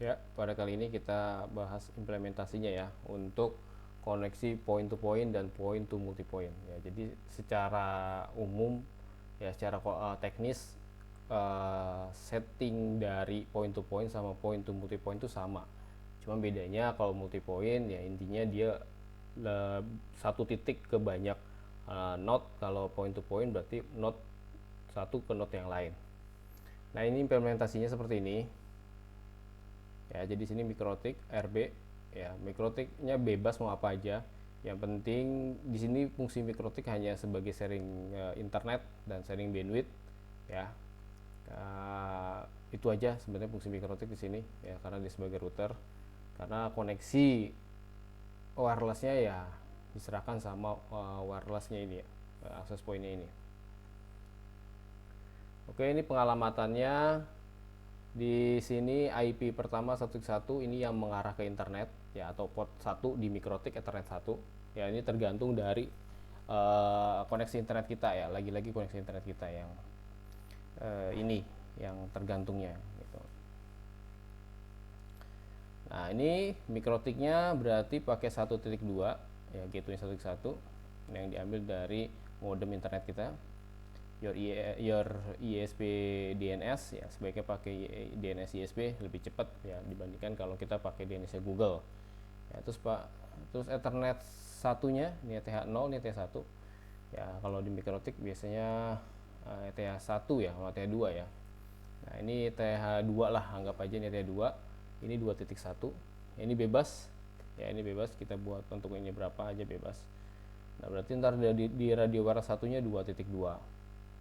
Ya, pada kali ini kita bahas implementasinya ya untuk koneksi point to point dan point to multi point. Ya, jadi secara umum ya secara teknis setting dari point to point sama point to multi point itu sama. Cuma bedanya kalau multi point ya intinya dia satu titik ke banyak node. Kalau point to point berarti node satu ke node yang lain. Nah, ini implementasinya seperti ini. Ya, jadi sini mikrotik RB ya, mikrotiknya bebas mau apa aja. Yang penting di sini fungsi mikrotik hanya sebagai sharing internet dan sharing bandwidth ya. Itu aja sebenarnya fungsi mikrotik di sini ya, karena dia sebagai router. Karena koneksi wirelessnya ya diserahkan sama wirelessnya ini ya, access pointnya ini. Oke, ini pengalamatannya. Di sini IP pertama 1.1 ini yang mengarah ke internet ya, atau port 1 di mikrotik Ethernet 1. Ya, ini tergantung dari koneksi internet kita ya. Lagi-lagi koneksi internet kita yang ini yang tergantungnya gitu. Nah, ini mikrotiknya berarti pakai 1.2 ya, gateway 1.1 yang diambil dari modem internet kita. Your ISP DNS ya sebaiknya pakai DNS ISP, lebih cepat ya dibandingkan kalau kita pakai DNS Google ya. Terus Ethernet satunya ini ETH0, ini ETH1 ya. Kalau di mikrotik biasanya ETH1 ya sama ETH2 ya. Nah, ini ETH2 lah, anggap aja ini ETH2. Ini 2.1 ya, ini bebas ya, ini bebas kita buat untuk ini berapa aja bebas. Nah, berarti ntar di radio waras satunya 2.2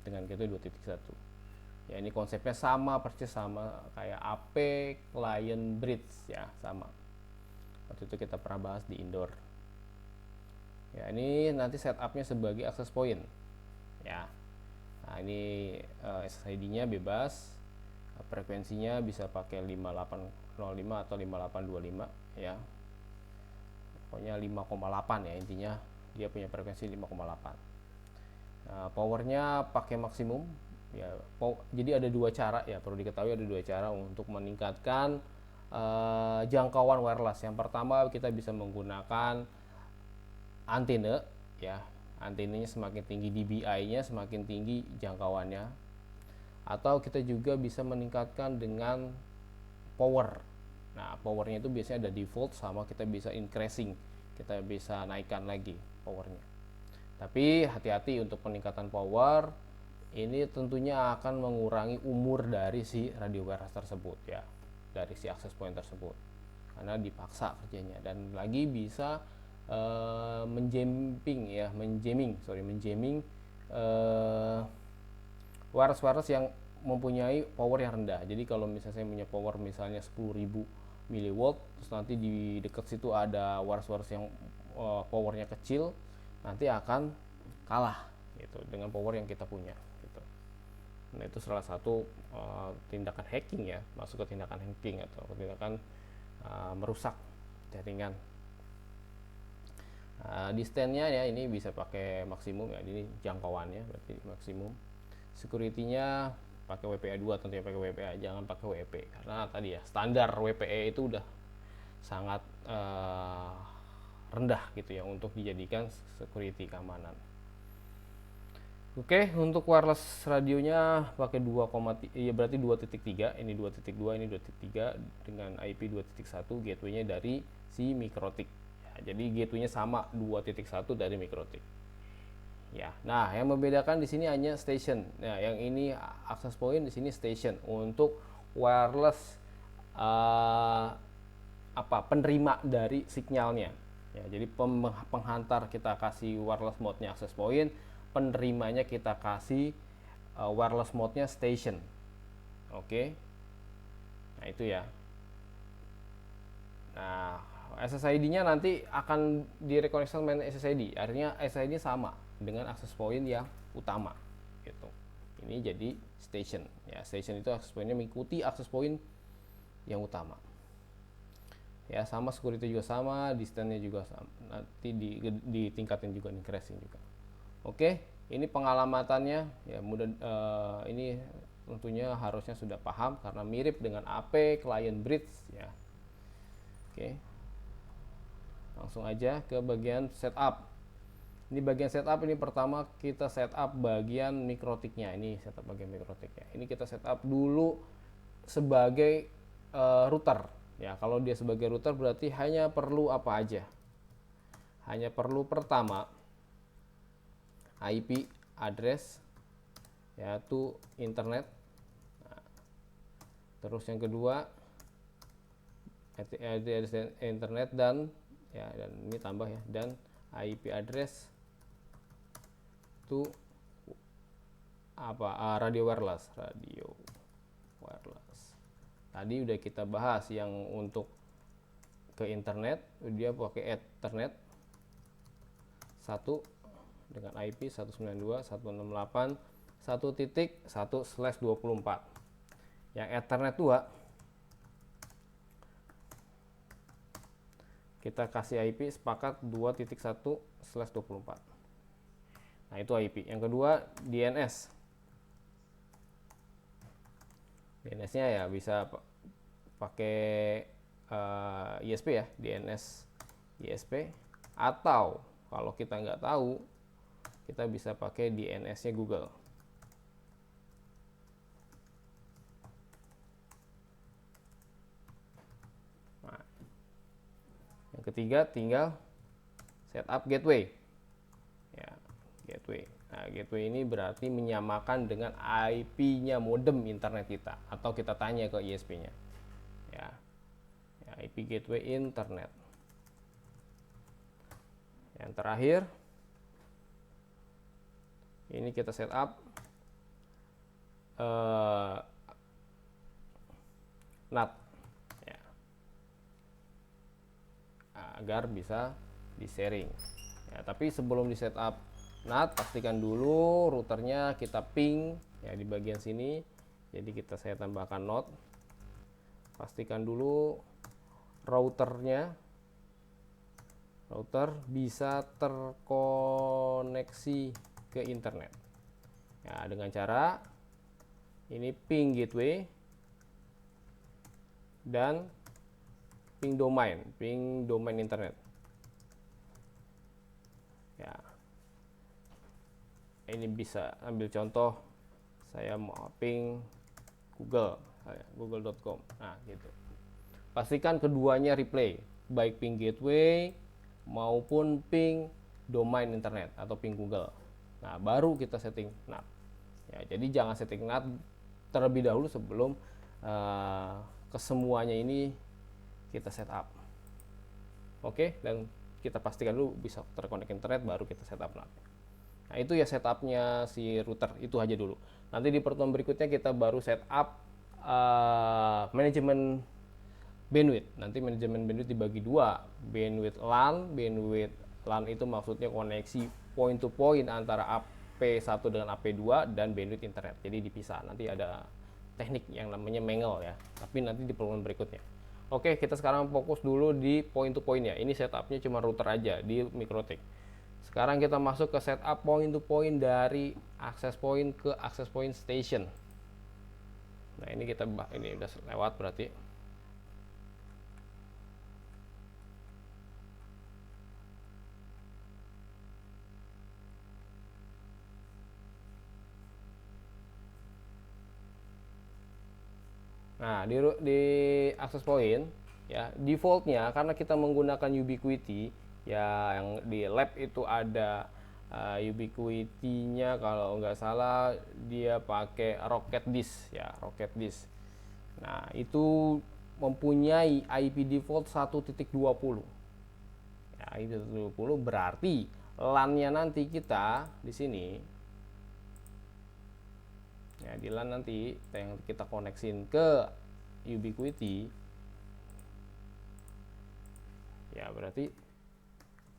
dengan gateway 2.1 ya. Ini konsepnya sama, persis sama kayak AP client bridge ya, sama. Waktu itu kita pernah bahas di indoor ya. Ini nanti setupnya sebagai access point ya. Nah, ini SSID nya bebas, frekuensinya bisa pakai 5805 atau 5825 ya, pokoknya 5,8 ya, intinya dia punya frekuensi 5,8. Nah, powernya pakai maksimum ya. Jadi ada dua cara ya, perlu diketahui ada dua cara untuk meningkatkan jangkauan wireless. Yang pertama kita bisa menggunakan antena ya. Antenanya semakin tinggi dBi-nya, semakin tinggi jangkauannya. Atau kita juga bisa meningkatkan dengan power. Nah, powernya itu biasanya ada default, sama kita bisa increasing, kita bisa naikkan lagi powernya. Tapi hati-hati untuk peningkatan power, ini tentunya akan mengurangi umur dari si radio warehouse tersebut ya, dari si access point tersebut, karena dipaksa kerjanya. Dan lagi bisa menjamming wireless yang mempunyai power yang rendah. Jadi kalau misalnya saya punya power misalnya 10.000 miliwatt, terus nanti di dekat situ ada wireless yang powernya kecil, nanti akan kalah gitu dengan power yang kita punya gitu. Nah, itu salah satu tindakan hacking ya, masuk ke tindakan hacking atau tindakan merusak jaringan. Di stand-nya ya ini bisa pakai maksimum ya, ini jangkauannya berarti maksimum. Security-nya pakai WPA 2, tentunya pakai WPA, jangan pakai WP, karena tadi ya standar WPA itu udah sangat rendah gitu ya untuk dijadikan security keamanan. Oke, untuk wireless radionya pakai 2, ya berarti 2.3, ini 2.2, ini 2.3 dengan IP 2.1, gateway-nya dari si mikrotik. Ya, jadi gateway-nya sama 2.1 dari mikrotik. Ya, nah yang membedakan di sini hanya station. Nah, yang ini access point, di sini station untuk wireless penerima dari sinyalnya. Ya, jadi penghantar kita kasih wireless mode-nya access point, penerimanya kita kasih wireless mode-nya station. Oke. Nah, itu ya. Nah, SSID-nya nanti akan direkoneksikan main SSID. Artinya SSID sama dengan access point yang utama gitu. Ini jadi station. Ya, station itu access point-nya mengikuti access point yang utama. Ya, sama security juga sama, distance-nya juga sama. Nanti ditingkatin juga, increasing juga. Oke, ini pengalamatannya ya, mudah ini tentunya harusnya sudah paham karena mirip dengan AP client bridge ya. Oke, langsung aja ke bagian setup. Ini bagian setup, ini pertama kita setup bagian mikrotiknya. Ini setup bagian mikrotiknya. Ini kita setup dulu sebagai router. Ya, kalau dia sebagai router berarti hanya perlu apa aja? Hanya perlu pertama IP address, yaitu internet. Nah, terus yang kedua internet dan ini tambah ya, dan IP address itu apa, radio wireless. Tadi udah kita bahas yang untuk ke internet dia pakai Ethernet 1 dengan IP 192.168.1.1/24. Yang Ethernet 2 kita kasih IP sepakat 2.1/24. Nah, itu IP. Yang kedua DNS. DNS-nya ya bisa pakai ISP ya, DNS ISP, atau kalau kita nggak tahu kita bisa pakai DNS-nya Google. Nah, yang ketiga tinggal setup gateway. Ya, gateway. Nah, gateway ini berarti menyamakan dengan IP-nya modem internet kita, atau kita tanya ke ISP-nya. Ya, IP gateway internet. Yang terakhir, ini kita setup NAT ya, agar bisa di-sharing. Ya, tapi sebelum di setup NAT, pastikan dulu routernya kita ping ya di bagian sini. Jadi saya tambahkan not. Pastikan dulu router bisa terkoneksi ke internet. Ya, dengan cara ini ping gateway dan ping domain internet. Ya. Ini bisa ambil contoh, saya mau ping google.com. Nah, gitu. Pastikan keduanya replay, baik ping gateway maupun ping domain internet atau ping Google. Nah, baru kita setting NAT. Ya, jadi jangan setting NAT terlebih dahulu sebelum kesemuanya ini kita setup. Oke, dan kita pastikan dulu bisa terkonek internet, baru kita setup NAT. Nah, itu ya setupnya si router, itu aja dulu. Nanti di pertemuan berikutnya kita baru setup manajemen bandwidth. Nanti manajemen bandwidth dibagi dua, bandwidth LAN itu maksudnya koneksi point to point antara AP1 dengan AP2 dan bandwidth internet. Jadi dipisah. Nanti ada teknik yang namanya mangle ya. Tapi nanti di pertemuan berikutnya. Oke, kita sekarang fokus dulu di point to point ya. Ini setupnya cuma router aja di Mikrotik. Sekarang kita masuk ke setup point to point dari access point ke access point station. Nah, ini ini udah lewat berarti. Nah, di access point ya, defaultnya karena kita menggunakan Ubiquiti ya, yang di lab itu ada Ubiquiti-nya kalau nggak salah dia pakai Rocket Disk ya, Rocket Disk. Nah, itu mempunyai IP default 1.20. Ya, IP 1.20 berarti LAN-nya nanti kita di sini. Ya, di LAN nanti yang kita koneksin ke Ubiquiti ya, berarti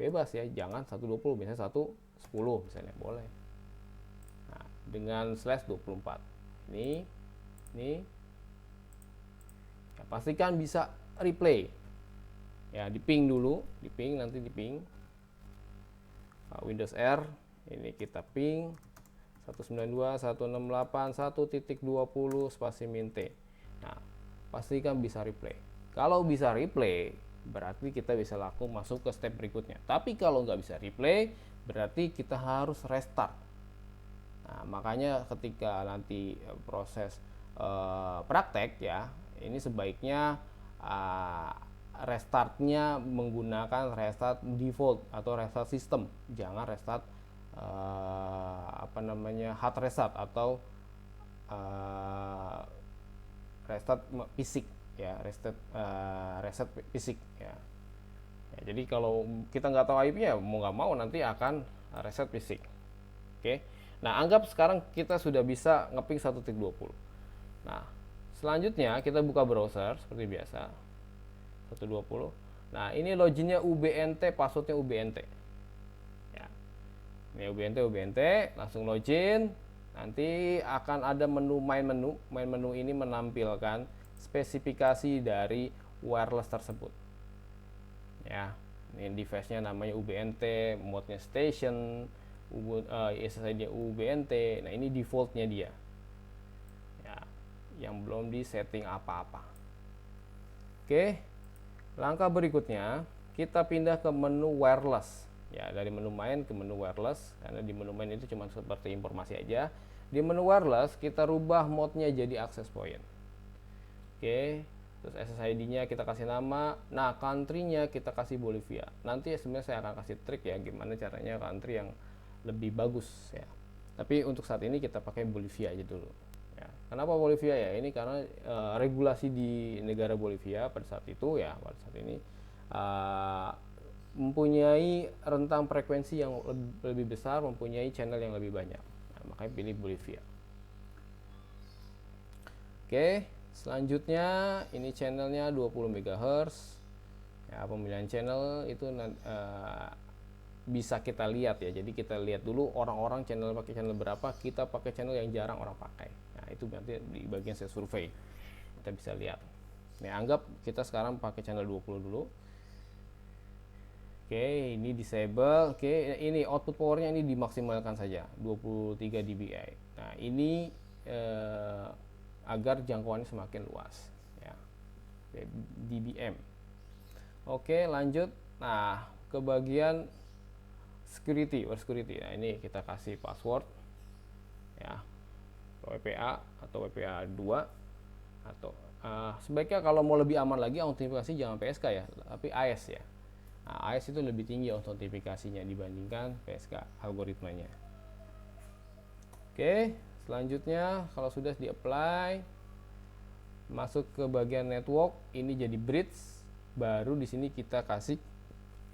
bebas ya, jangan 120, misalnya 110 misalnya, boleh. Nah, dengan /24 ini ya, pastikan bisa replay ya, di ping dulu, nanti di ping Windows R, ini kita ping 192.168.1.20 spasi min T. Nah, pastikan bisa replay. Kalau bisa replay, berarti kita bisa langsung masuk ke step berikutnya. Tapi kalau nggak bisa replay, berarti kita harus restart. Nah, makanya ketika nanti proses praktek ya, ini sebaiknya restartnya menggunakan restart default atau restart system, jangan restart hard restart atau restart fisik ya, reset fisik ya. Jadi kalau kita nggak tahu IP-nya, mau nggak mau nanti akan reset fisik. Oke. Nah, anggap sekarang kita sudah bisa ngeping 1.20. Nah, selanjutnya kita buka browser seperti biasa. 120. Nah, ini loginnya UBNT, passwordnya UBNT. Ya. Ini UBNT, langsung login. Nanti akan ada menu main menu. Main menu ini menampilkan spesifikasi dari wireless tersebut. Ya, ini device-nya namanya UBNT, mode-nya station, SSID UBNT. Nah, ini default-nya dia. Ya, yang belum di setting apa-apa. Oke. Langkah berikutnya, kita pindah ke menu wireless. Ya, dari menu main ke menu wireless, karena di menu main itu cuma seperti informasi aja. Di menu wireless kita rubah mode-nya jadi access point. Oke, terus SSID-nya kita kasih nama. Nah, country-nya kita kasih Bolivia. Nanti sebenarnya saya akan kasih trik ya gimana caranya country yang lebih bagus ya. Tapi untuk saat ini kita pakai Bolivia aja dulu. Ya, kenapa Bolivia ya? Ini karena regulasi di negara Bolivia pada saat itu ya, pada saat ini mempunyai rentang frekuensi yang lebih besar, mempunyai channel yang lebih banyak. Nah, makanya pilih Bolivia. Oke, selanjutnya ini channelnya 20 MHz. Ya, pemilihan channel itu bisa kita lihat ya. Jadi kita lihat dulu orang-orang channel pakai channel berapa, kita pakai channel yang jarang orang pakai. Nah, itu nanti di bagian saya survei. Kita bisa lihat. Nah, anggap kita sekarang pakai channel 20 dulu. Oke, ini disable. Oke, ini output powernya ini dimaksimalkan saja 23 dBi. Nah, ini agar jangkauannya semakin luas ya, dBm. Oke, lanjut. Nah, ke bagian security. Nah, ini kita kasih password ya, WPA atau WPA 2 atau sebaiknya kalau mau lebih aman lagi autentifikasi jangan PSK ya, tapi AES ya. Nah, AES itu lebih tinggi autentifikasinya dibandingkan PSK algoritmanya. Oke, selanjutnya kalau sudah di apply, masuk ke bagian network, ini jadi bridge, baru di sini kita kasih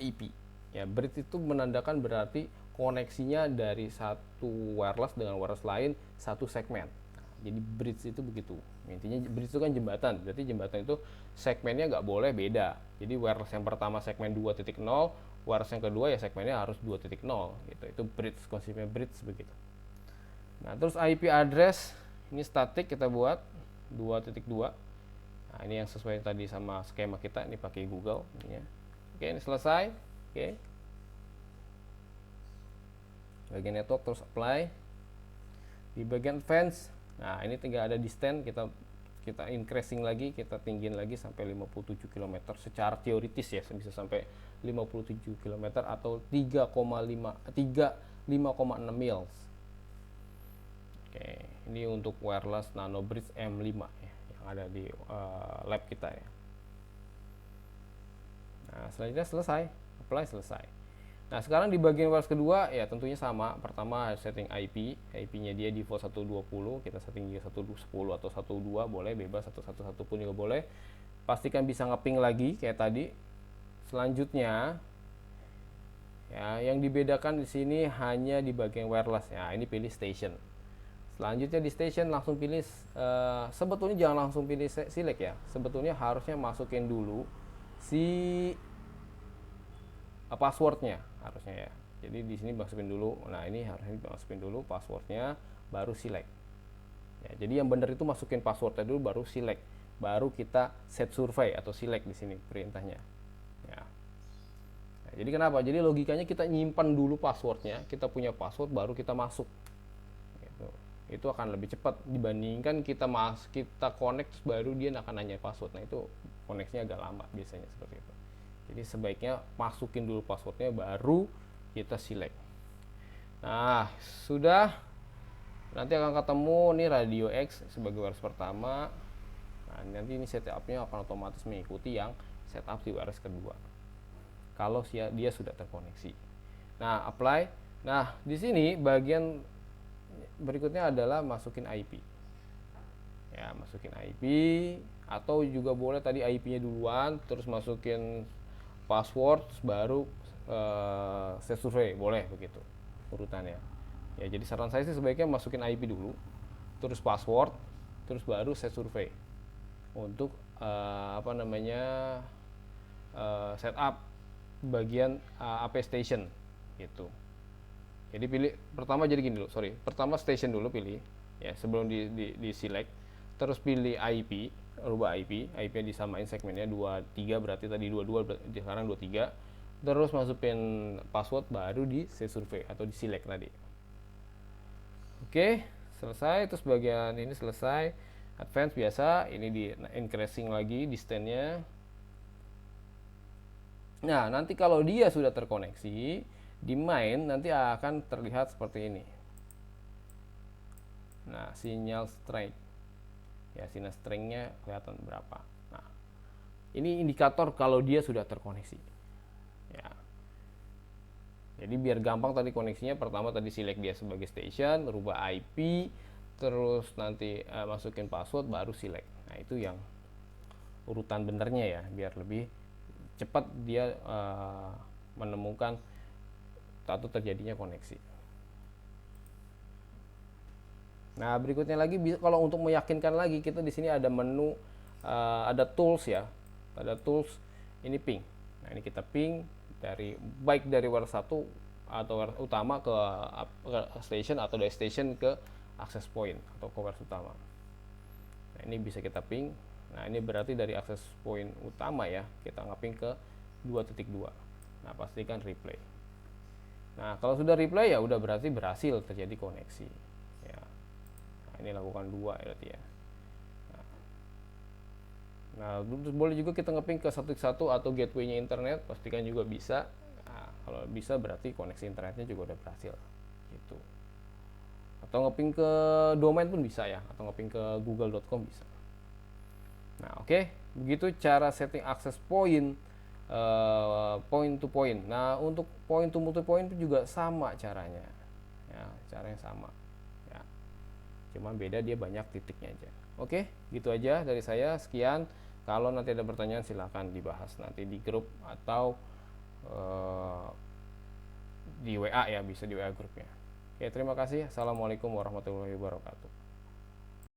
IP. Ya, bridge itu menandakan berarti koneksinya dari satu wireless dengan wireless lain satu segmen. Nah, jadi bridge itu begitu. Intinya bridge itu kan jembatan, berarti jembatan itu segmennya nggak boleh beda. Jadi wireless yang pertama segmen 2.0, wireless yang kedua ya segmennya harus 2.0 gitu. Itu bridge, konsepnya bridge begitu. Nah, terus IP address ini static kita buat 2.2. Nah, ini yang sesuai tadi sama skema kita, ini pakai Google ini ya. Oke, ini selesai. Oke. Bagian network terus apply. Di bagian advanced, nah ini tinggal ada distance, kita increasing lagi, kita tinggiin lagi sampai 57 km secara teoritis ya, bisa sampai 57 km atau 5,6 miles. Oke, ini untuk wireless nano bridge M5 ya, yang ada di lab kita ya. Nah, selanjutnya selesai, apply selesai. Nah, sekarang di bagian wireless kedua ya tentunya sama. Pertama setting IP-nya dia default 120, kita setting dia 110 atau 12 boleh, bebas 111 pun juga boleh. Pastikan bisa ngeping lagi kayak tadi. Selanjutnya ya, yang dibedakan di sini hanya di bagian wireless ya. Ini pilih station. Selanjutnya di station langsung pilih, sebetulnya jangan langsung pilih select ya. Sebetulnya harusnya masukin dulu si passwordnya harusnya ya. Jadi di sini masukin dulu. Nah, ini harusnya masukin dulu passwordnya, baru select. Ya, jadi yang benar itu masukin passwordnya dulu, baru select, baru kita set survey atau select di sini perintahnya. Ya. Nah, jadi kenapa? Jadi logikanya kita nyimpan dulu passwordnya, kita punya password baru kita masuk. itu akan lebih cepat dibandingkan kita connect terus baru dia akan nanya password. Nah itu koneksinya agak lama biasanya seperti itu. Jadi sebaiknya masukin dulu passwordnya baru kita select. Nah sudah, nanti akan ketemu nih Radio X sebagai WRS pertama. Nah nanti ini setupnya akan otomatis mengikuti yang setup di WRS kedua kalau dia sudah terkoneksi. Nah apply. Nah di sini bagian berikutnya adalah masukin IP. Ya, masukin IP atau juga boleh tadi IP-nya duluan terus masukin password baru set survei, boleh begitu urutannya. Ya, jadi saran saya sih sebaiknya masukin IP dulu, terus password, terus baru set survei untuk setup bagian AP station gitu. Jadi pilih pertama, jadi gini dulu, pertama station dulu pilih ya sebelum di select, terus pilih IP, rubah IP nya disamain segmennya 23, berarti tadi 22 sekarang 23, terus masukin password baru di set survei atau di select tadi. Oke, selesai. Terus bagian ini selesai. Advance biasa, ini di increasing lagi distance-nya. Nah, nanti kalau dia sudah terkoneksi di main nanti akan terlihat seperti ini. Nah, sinyal strength. Ya, sinyal strength-nya kelihatan berapa. Nah, ini indikator kalau dia sudah terkoneksi. Ya. Jadi biar gampang tadi koneksinya, pertama tadi select dia sebagai station, rubah IP, terus nanti masukin password baru select. Nah, itu yang urutan benernya ya, biar lebih cepat dia menemukan atau terjadinya koneksi. Nah, berikutnya lagi kalau untuk meyakinkan lagi, kita di sini ada menu, ada tools ya. Ada tools, ini ping. Nah, ini kita ping baik dari WRS 1 atau WRS utama ke station atau dari station ke access point atau ke WRS utama. Nah, ini bisa kita ping. Nah, ini berarti dari access point utama ya, kita nge-ping ke 2.2. Nah, pastikan replay. Nah, kalau sudah replay ya udah berarti berhasil terjadi koneksi. Ya. Nah, ini lakukan 2 berarti ya. Nah, boleh juga kita nge-ping ke 1.1 atau gateway-nya internet, pastikan juga bisa. Nah, kalau bisa berarti koneksi internetnya juga udah berhasil. Gitu. Atau nge-ping ke domain pun bisa ya, atau nge-ping ke google.com bisa. Nah, oke. Begitu cara setting access point point to point. Nah, untuk point to multipoint juga sama caranya. Ya, caranya sama. Ya. Cuman beda dia banyak titiknya aja. Oke, gitu aja dari saya. Sekian. Kalau nanti ada pertanyaan silahkan dibahas nanti di grup atau di WA ya, bisa di WA grupnya. Oke, terima kasih. Assalamualaikum warahmatullahi wabarakatuh.